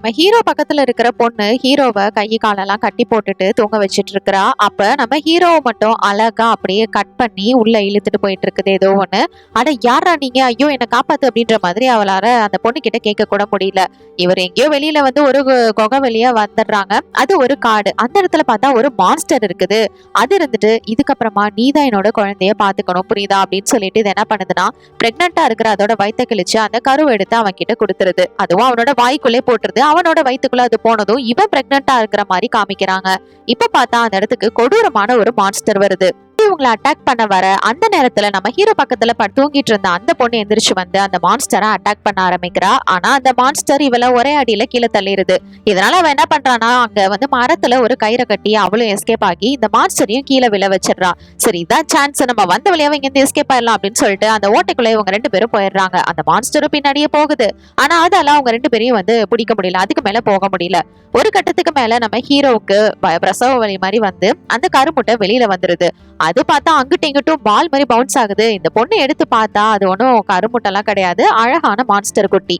நம்ம ஹீரோ பக்கத்துல இருக்கிற பொண்ணு ஹீரோவை கை காலெல்லாம் கட்டி போட்டுட்டு தூங்க வச்சிட்டு இருக்கிறா. அப்ப நம்ம ஹீரோவை மட்டும் அழகா அப்படியே கட் பண்ணி உள்ள இழுத்துட்டு போயிட்டு இருக்குது ஏதோ ஒண்ணு. அட யாரா நீங்க, ஐயோ என்ன காப்பாத்து அப்படின்ற மாதிரி அவளால அந்த பொண்ணு கிட்ட கேட்க கூட முடியல. இவர் எங்கேயோ வெளியில வந்து ஒரு குகை வெளியா வந்துடுறாங்க. அது ஒரு காடு. அந்த இடத்துல பார்த்தா ஒரு மான்ஸ்டர் இருக்குது. அது இருந்துட்டு இதுக்கப்புறமா நீதான் என்னோட குழந்தைய பாத்துக்கணும் புரியுதா அப்படின்னு சொல்லிட்டு இது என்ன பண்ணுதுன்னா, பிரெக்னண்டா இருக்கிற அதோட வயித்தை கிழிச்சு அந்த கருவை எடுத்து அவன் கிட்ட கொடுத்துருது. அதுவும் அவனோட வாய்க்குள்ளே போட்டுருது. அவனோட வயித்துக்குள்ள அது போனதும் இவன் பிரெக்னண்டா இருக்கிற மாதிரி காமிக்கிறாங்க. இப்ப பார்த்தா அந்த இடத்துக்கு கொடூரமான ஒரு மான்ஸ்டர் வருது. இவங்களை அட்டாக் பண்ண வர அந்த நேரத்துல நம்ம ஹீரோ பக்கத்துல தூங்கிட்டு இருந்த அந்த பொண்ணு எந்திரிச்சு வந்து அந்த மான்ஸ்டரை அட்டாக் பண்ண ஆரம்பிக்கிறா. ஆனா அந்த மான்ஸ்டர் இவள ஒரே அடியில கீழே தள்ளிடுது. இதனால அவன் என்ன பண்றானா, அங்க வந்து மரத்துல ஒரு கயிறை கட்டி அவளும் எஸ்கேப் ஆகி இந்த மான்ஸ்டரையும் கீழே விழ வச்சிடறா. சரி இதான் சான்ஸ், நம்ம வந்த வழியாவே இங்க இருந்து எஸ்கேப் ஆயிடலாம் அப்படின்னு சொல்லிட்டு அந்த ஓட்டைக்குள்ள இவங்க ரெண்டு பேரும் போயிடுறாங்க. அந்த மான்ஸ்டரும் பின்னாடியே போகுது. ஆனா அதால அவங்க ரெண்டு பேரையும் வந்து பிடிக்க முடியல. அதுக்கு மேல போக முடியல. ஒரு கட்டத்துக்கு மேல நம்ம ஹீரோவுக்கு பிரசவ வலி மாதிரி வந்து அந்த கருமுட்டை வெளியில வந்துருது. அது பார்த்தா அங்கிட்டும் இங்கிட்டும் பால் மாதிரி பவுன்ஸ் ஆகுது. இந்த பொண்ணு எடுத்து பார்த்தா அது ஒன்றும் கருமுட்டெல்லாம் கிடையாது, அழகான மான்ஸ்டர் குட்டி.